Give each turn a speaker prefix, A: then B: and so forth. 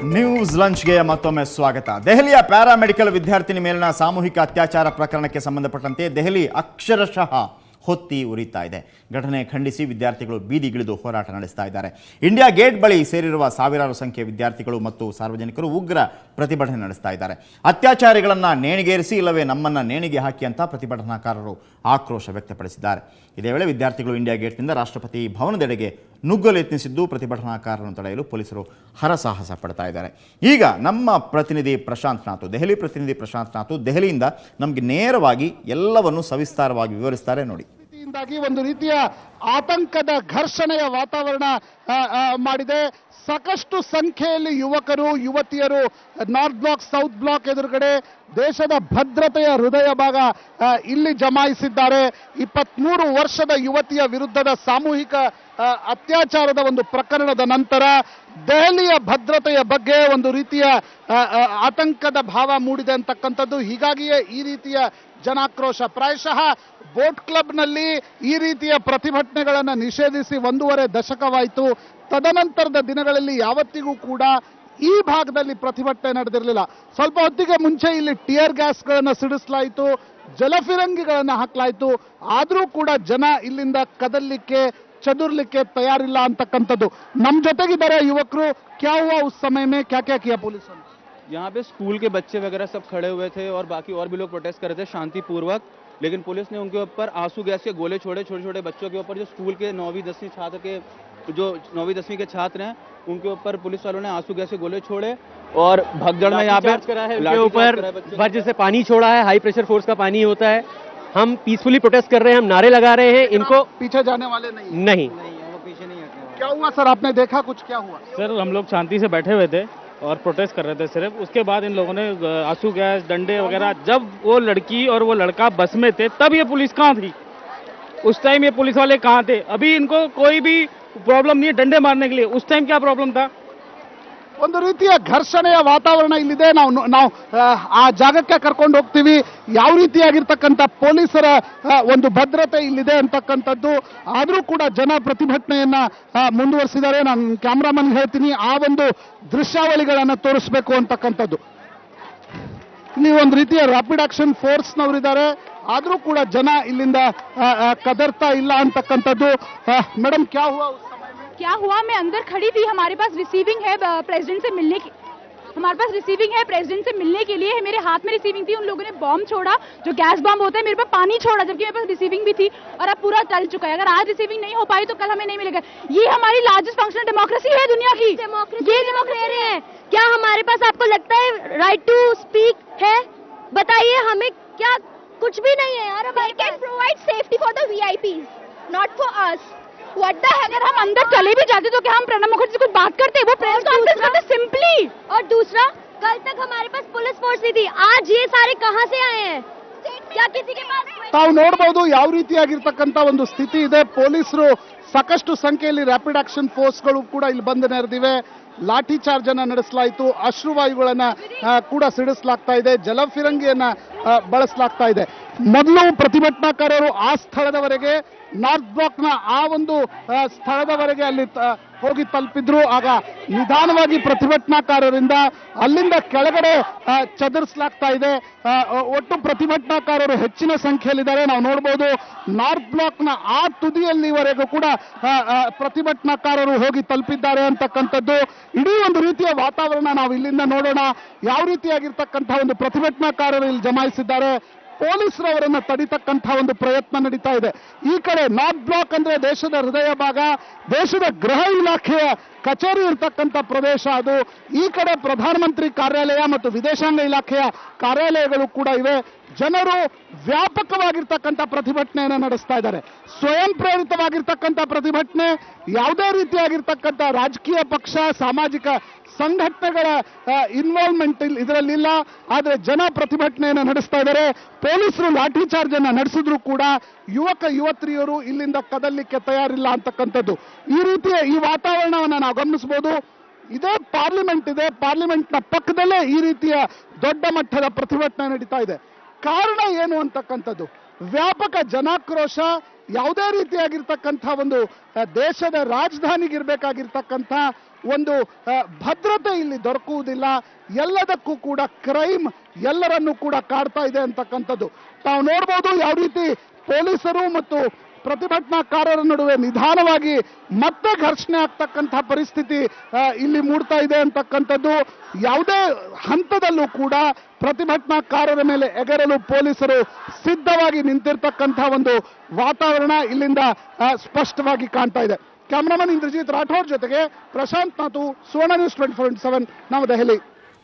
A: News ಲಂಚ್ಗೆ ಮತ್ತೊಮ್ಮೆ ಸ್ವಾಗತ. ದೆಹಲಿಯ ಪ್ಯಾರಾಮೆಡಿಕಲ್ ವಿದ್ಯಾರ್ಥಿನಿ ಮೇಲಿನ ಸಾಮೂಹಿಕ ಅತ್ಯಾಚಾರ ಪ್ರಕರಣಕ್ಕೆ ಸಂಬಂಧಪಟ್ಟಂತೆ ದೆಹಲಿ ಅಕ್ಷರಶಃ ಹೊತ್ತಿ ಉರಿತಾ ಇದೆ. ಘಟನೆ ಖಂಡಿಸಿ ವಿದ್ಯಾರ್ಥಿಗಳು ಬೀದಿಗಿಳಿದು ಹೋರಾಟ ನಡೆಸ್ತಾ ಇದ್ದಾರೆ. ಇಂಡಿಯಾ ಗೇಟ್ ಬಳಿ ಸೇರಿರುವ ಸಾವಿರಾರು ಸಂಖ್ಯೆಯ ವಿದ್ಯಾರ್ಥಿಗಳು ಮತ್ತು ಸಾರ್ವಜನಿಕರು ಉಗ್ರ ಪ್ರತಿಭಟನೆ ನಡೆಸ್ತಾ ಇದ್ದಾರೆ. ಅತ್ಯಾಚಾರಿಗಳನ್ನು ನೇಣಿಗೇರಿಸಿ ಇಲ್ಲವೇ ನಮ್ಮನ್ನು ನೇಣಿಗೆ ಹಾಕಿ ಅಂತ ಪ್ರತಿಭಟನಾಕಾರರು ಆಕ್ರೋಶ ವ್ಯಕ್ತಪಡಿಸಿದ್ದಾರೆ. ಇದೇ ವೇಳೆ ವಿದ್ಯಾರ್ಥಿಗಳು ಇಂಡಿಯಾ ಗೇಟ್ನಿಂದ ರಾಷ್ಟ್ರಪತಿ ಭವನದೆಡೆಗೆ ನುಗ್ಗಲು ಯತ್ನಿಸಿದ್ದು ಪ್ರತಿಭಟನಾಕಾರರನ್ನು ತಡೆಯಲು ಪೊಲೀಸರು ಹರಸಾಹಸ ಪಡ್ತಾ ಇದ್ದಾರೆ. ಈಗ ನಮ್ಮ ಪ್ರತಿನಿಧಿ ಪ್ರಶಾಂತ್ ನಾಥ್, ದೆಹಲಿ ಪ್ರತಿನಿಧಿ ಪ್ರಶಾಂತ್ ನಾಥ್ ದೆಹಲಿಯಿಂದ ನಮಗೆ ನೇರವಾಗಿ ಎಲ್ಲವನ್ನು ಸವಿಸ್ತಾರವಾಗಿ ವಿವರಿಸ್ತಾರೆ ನೋಡಿ.
B: ಒಂದು ರೀತಿಯ ಆತಂಕದ ಘರ್ಷಣೆಯ ವಾತಾವರಣ ಮಾಡಿದೆ. ಸಾಕಷ್ಟು ಸಂಖ್ಯೆಯಲ್ಲಿ ಯುವಕರು ಯುವತಿಯರು ನಾರ್ತ್ ಬ್ಲಾಕ್ ಸೌತ್ ಬ್ಲಾಕ್ ಎದುರುಗಡೆ ದೇಶದ ಭದ್ರತೆಯ ಹೃದಯ ಭಾಗ ಇಲ್ಲಿ ಜಮಾಯಿಸಿದ್ದಾರೆ. 23 ವರ್ಷದ ಯುವತಿಯ ವಿರುದ್ಧದ ಸಾಮೂಹಿಕ ಅತ್ಯಾಚಾರದ ಒಂದು ಪ್ರಕರಣದ ನಂತರ ದೆಹಲಿಯ ಭದ್ರತೆಯ ಬಗ್ಗೆ ಒಂದು ರೀತಿಯ ಆತಂಕದ ಭಾವ ಮೂಡಿದೆ ಅಂತಕ್ಕಂಥದ್ದು. ಹೀಗಾಗಿಯೇ ಈ ರೀತಿಯ ಜನಾಕ್ರೋಶ. ಪ್ರಾಯಶಃ ಬೋಟ್ ಕ್ಲಬ್ನಲ್ಲಿ ಈ ರೀತಿಯ ಪ್ರತಿಭಟನೆಗಳನ್ನು ನಿಷೇಧಿಸಿ 1.5 ದಶಕವಾಯಿತು. ತದನಂತರದ ದಿನಗಳಲ್ಲಿ ಯಾವತ್ತಿಗೂ ಕೂಡ ಈ ಭಾಗದಲ್ಲಿ ಪ್ರತಿಭಟನೆ ನಡೆದಿರಲಿಲ್ಲ. ಸ್ವಲ್ಪ ಹೊತ್ತಿಗೆ ಮುಂಚೆ ಇಲ್ಲಿ ಟಿಯರ್ ಗ್ಯಾಸ್ಗಳನ್ನು ಸಿಡಿಸಲಾಯಿತು, ಜಲಫಿರಂಗಿಗಳನ್ನು ಹಾಕಲಾಯಿತು. ಆದರೂ ಕೂಡ ಜನ ಇಲ್ಲಿಂದ ಕದಲಿಕ್ಕೆ ಚದುರ್ಲಿಕ್ಕೆ ತಯಾರಿಲ್ಲ ಅಂತಕ್ಕಂಥದ್ದು. ನಮ್ಮ ಜೊತೆಗಿದ್ದಾರೆ ಯುವಕರು. ಕ್ಯಾ ಹುವಾ ಉಸ್ ಸಮಯ ಮೇ, ಕ್ಯಾ ಕ್ಯಾ ಕಿಯಾ पुलिस ने?
C: यहाँ पे स्कूल के बच्चे वगैरह सब खड़े हुए थे और बाकी और भी लोग प्रोटेस्ट कर रहे थे शांतिपूर्वक, लेकिन पुलिस ने उनके ऊपर आंसू गैस के गोले छोड़े. छोटे छोटे बच्चों के ऊपर, जो स्कूल के 9वीं 10वीं छात्र के, जो 9वीं 10वीं के छात्र हैं, उनके ऊपर पुलिस वालों ने आंसू गैस के गोले छोड़े और भगदड़ में यहाँ पे
D: उनके ऊपर वज्र से पानी छोड़ा है. हाई प्रेशर फोर्स का पानी होता है. हम पीसफुली प्रोटेस्ट कर रहे हैं, हम नारे लगा रहे हैं. इनको
B: पीछे जाने वाले
D: नहीं.
B: क्या हुआ सर, आपने देखा कुछ? क्या हुआ
E: सर? हम लोग शांति से बैठे हुए थे और प्रोटेस्ट कर रहे थे सिर्फ. उसके बाद इन लोगों ने आंसू गैस, डंडे वगैरह, जब वो लड़की और वो लड़का बस में थे तब ये पुलिस कहाँ थी? उस टाइम ये पुलिस वाले कहाँ थे? अभी इनको कोई भी प्रॉब्लम नहीं है डंडे मारने के लिए. उस टाइम क्या प्रॉब्लम था?
B: ಒಂದು ರೀತಿಯ ಘರ್ಷಣೆಯ ವಾತಾವರಣ ಇಲ್ಲಿದೆ. ನಾವು ಆ ಜಾಗಕ್ಕೆ ಕರ್ಕೊಂಡು ಹೋಗ್ತೀವಿ. ಯಾವ ರೀತಿಯಾಗಿರ್ತಕ್ಕಂಥ ಪೊಲೀಸರ ಒಂದು ಭದ್ರತೆ ಇಲ್ಲಿದೆ ಅಂತಕ್ಕಂಥದ್ದು. ಆದರೂ ಕೂಡ ಜನ ಪ್ರತಿಭಟನೆಯನ್ನ ಮುಂದುವರಿಸಿದ್ದಾರೆ. ನಾನು ಕ್ಯಾಮ್ರಾಮನ್ ಹೇಳ್ತೀನಿ, ಆ ಒಂದು ದೃಶ್ಯಾವಳಿಗಳನ್ನು ತೋರಿಸಬೇಕು ಅಂತಕ್ಕಂಥದ್ದು. ಇಲ್ಲಿ ಒಂದು ರೀತಿಯ ರ್ಯಾಪಿಡ್ ಆಕ್ಷನ್ ಫೋರ್ಸ್ನವರಿದ್ದಾರೆ. ಆದರೂ ಕೂಡ ಜನ ಇಲ್ಲಿಂದ ಕದರ್ತಾ ಇಲ್ಲ ಅಂತಕ್ಕಂಥದ್ದು. ಮೇಡಮ್,
F: क्या हुआ? मैं अंदर खड़ी थी, हमारे पास रिसीविंग है प्रेसिडेंट से मिलने की. हमारे पास रिसीविंग है प्रेसिडेंट से मिलने के लिए. मेरे हाथ में रिसीविंग थी. उन लोगों ने बॉम्ब छोड़ा, जो गैस बॉम्ब होता है. मेरे पे पानी छोड़ा, जबकि मेरे पास रिसीविंग भी थी. और अब पूरा टल चुका है. अगर आज रिसीविंग नहीं हो पाई तो कल हमें नहीं मिलेगा. ये हमारी लार्जेस्ट फंक्शनल डेमोक्रेसी है दुनिया की. ये डेमोक्रेसी है. क्या हमारे पास आपको लगता है राइट टू स्पीक है? बताइए हमें. क्या कुछ भी नहीं है यार. हमारे can provide safety for the VIPs, not for us. What the heck? अगर हम अंदर चले भी जाते तो क्या हम प्रणब मुखर्जी से कुछ बात करते? वो प्रेस कॉन्फ्रेंस करते सिंपली. और दूसरा, कल तक हमारे पास पुलिस फोर्स नहीं थी. आज ये सारे कहां से आए हैं? क्या किसी के पास?
B: ತಾವು ನೋಡಬಹುದು ಯಾವ ರೀತಿಯಾಗಿರ್ತಕ್ಕಂಥ ಒಂದು ಸ್ಥಿತಿ ಇದೆ. ಪೊಲೀಸರು ಸಾಕಷ್ಟು ಸಂಖ್ಯೆಯಲ್ಲಿ ರ್ಯಾಪಿಡ್ ಆಕ್ಷನ್ ಫೋರ್ಸ್ಗಳು ಕೂಡ ಇಲ್ಲಿ ಬಂದು ನೆರೆದಿವೆ. ಲಾಠಿ ಚಾರ್ಜ್ ಅನ್ನ ನಡೆಸಲಾಯಿತು, ಅಶ್ರುವಾಯುಗಳನ್ನ ಕೂಡ ಸಿಡಿಸಲಾಗ್ತಾ ಇದೆ, ಜಲಫಿರಂಗಿಯನ್ನ ಬಳಸಲಾಗ್ತಾ ಇದೆ. ಮೊದಲು ಪ್ರತಿಭಟನಾಕಾರರು ಆ ಸ್ಥಳದವರೆಗೆ, ನಾರ್ತ್ ಬ್ಲಾಕ್ನ ಆ ಒಂದು ಸ್ಥಳದವರೆಗೆ ಅಲ್ಲಿ ಹೋಗಿ ತಲುಪಿದ್ರು. ಆಗ ನಿಧಾನವಾಗಿ ಪ್ರತಿಭಟನಾಕಾರರಿಂದ ಅಲ್ಲಿಂದ ಕೆಳಗಡೆ ಚದುರಿಸಲಾಗ್ತಾ ಇದೆ. ಒಟ್ಟು ಪ್ರತಿಭಟನಾಕಾರರು ಹೆಚ್ಚಿನ ಸಂಖ್ಯೆಯಲ್ಲಿದ್ದಾರೆ. ನಾವು ನೋಡಬಹುದು ನಾರ್ತ್ ಬ್ಲಾಕ್ನ ಆ ತುದಿಯಲ್ಲಿವರೆಗೂ ಕೂಡ ಪ್ರತಿಭಟನಾಕಾರರು ಹೋಗಿ ತಲುಪಿದ್ದಾರೆ ಅಂತಕ್ಕಂಥದ್ದು. ಇಡೀ ಒಂದು ರೀತಿಯ ವಾತಾವರಣ ನಾವು ಇಲ್ಲಿಂದ ನೋಡೋಣ. ಯಾವ ರೀತಿಯಾಗಿರ್ತಕ್ಕಂಥ ಒಂದು ಪ್ರತಿಭಟನಾಕಾರರು ಇಲ್ಲಿ ಜಮಾಯಿಸಿದ್ದಾರೆ. ಪೊಲೀಸರವರನ್ನು ತಡಿತಕ್ಕಂಥ ಒಂದು ಪ್ರಯತ್ನ ನಡೀತಾ ಇದೆ. ಈ ಕಡೆ ನಾರ್ತ್ ಬ್ಲಾಕ್ ಅಂದ್ರೆ ದೇಶದ ಹೃದಯ ಭಾಗ, ದೇಶದ ಗೃಹ ಇಲಾಖೆಯ ಕಚೇರಿ ಇರತಕ್ಕಂಥ ಪ್ರದೇಶ ಅದು. ಈ ಕಡೆ ಪ್ರಧಾನಮಂತ್ರಿ ಕಾರ್ಯಾಲಯ ಮತ್ತು ವಿದೇಶಾಂಗ ಇಲಾಖೆಯ ಕಾರ್ಯಾಲಯಗಳು ಕೂಡ ಇವೆ. ಜನರು ವ್ಯಾಪಕವಾಗಿರ್ತಕ್ಕಂಥ ಪ್ರತಿಭಟನೆಯನ್ನು ನಡೆಸ್ತಾ ಇದ್ದಾರೆ. ಸ್ವಯಂ ಪ್ರೇರಿತವಾಗಿರ್ತಕ್ಕಂಥ ಪ್ರತಿಭಟನೆ. ಯಾವುದೇ ರೀತಿಯಾಗಿರ್ತಕ್ಕಂಥ ರಾಜಕೀಯ ಪಕ್ಷ, ಸಾಮಾಜಿಕ ಸಂಘಟನೆಗಳ ಇನ್ವಾಲ್ವ್ಮೆಂಟ್ ಇದರಲ್ಲಿಲ್ಲ. ಆದರೆ ಜನ ಪ್ರತಿಭಟನೆಯನ್ನು ನಡೆಸ್ತಾ ಇದ್ದಾರೆ. ಪೊಲೀಸರು ಲಾಠಿ ಚಾರ್ಜ್ ಅನ್ನು ನಡೆಸಿದ್ರು ಕೂಡ ಯುವಕ ಯುವತಿಯರು ಇಲ್ಲಿಂದ ಕದಲಿಕ್ಕೆ ತಯಾರಿಲ್ಲ ಅಂತಕ್ಕಂಥದ್ದು. ಈ ರೀತಿಯ ಈ ವಾತಾವರಣವನ್ನು ನಾವು ಗಮನಿಸಬಹುದು. ಇದೇ ಪಾರ್ಲಿಮೆಂಟ್ ಇದೆ. ಪಾರ್ಲಿಮೆಂಟ್ನ ಪಕ್ಕದಲ್ಲೇ ಈ ರೀತಿಯ ದೊಡ್ಡ ಮಟ್ಟದ ಪ್ರತಿಭಟನೆ ನಡೀತಾ ಇದೆ. ಕಾರಣ ಏನು ಅಂತಕ್ಕಂಥದ್ದು ವ್ಯಾಪಕ ಜನಾಕ್ರೋಶ. ಯಾವುದೇ ರೀತಿಯಾಗಿರ್ತಕ್ಕಂಥ ಒಂದು ದೇಶದ ರಾಜಧಾನಿಗಿರ್ಬೇಕಾಗಿರ್ತಕ್ಕಂಥ ಒಂದು ಭದ್ರತೆ ಇಲ್ಲಿ ದೊರಕುವುದಿಲ್ಲ. ಎಲ್ಲದಕ್ಕೂ ಕೂಡ ಕ್ರೈಮ್ ಎಲ್ಲರನ್ನೂ ಕೂಡ ಕಾಡ್ತಾ ಇದೆ ಅಂತಕ್ಕಂಥದ್ದು ತಾವು ನೋಡ್ಬೋದು. ಯಾವ ರೀತಿ ಪೊಲೀಸರು ಮತ್ತು ಪ್ರತಿಭಟನಾಕಾರರ ನಡುವೆ ನಿಧಾನವಾಗಿ ಮತ್ತೆ ಘರ್ಷಣೆ ಆಗ್ತಕ್ಕಂಥ ಪರಿಸ್ಥಿತಿ ಇಲ್ಲಿ ಮೂಡ್ತಾ ಇದೆ ಅಂತಕ್ಕಂಥದ್ದು. ಯಾವುದೇ ಹಂತದಲ್ಲೂ ಕೂಡ ಪ್ರತಿಭಟನಾಕಾರರ ಮೇಲೆ ಎಗರಲು ಪೊಲೀಸರು ಸಿದ್ಧವಾಗಿ ನಿಂತಿರ್ತಕ್ಕಂಥ ಒಂದು ವಾತಾವರಣ ಇಲ್ಲಿಂದ ಸ್ಪಷ್ಟವಾಗಿ ಕಾಣ್ತಾ ಇದೆ. ಕ್ಯಾಮರಾಮನ್ ಇಂದ್ರಜಿತ್ ರಾಠೋಡ್ ಜೊತೆಗೆ ಪ್ರಶಾಂತ್ ನಾಥು, ಸುವರ್ಣ ನ್ಯೂಸ್ 24/7 ನವದೆಹಲಿ.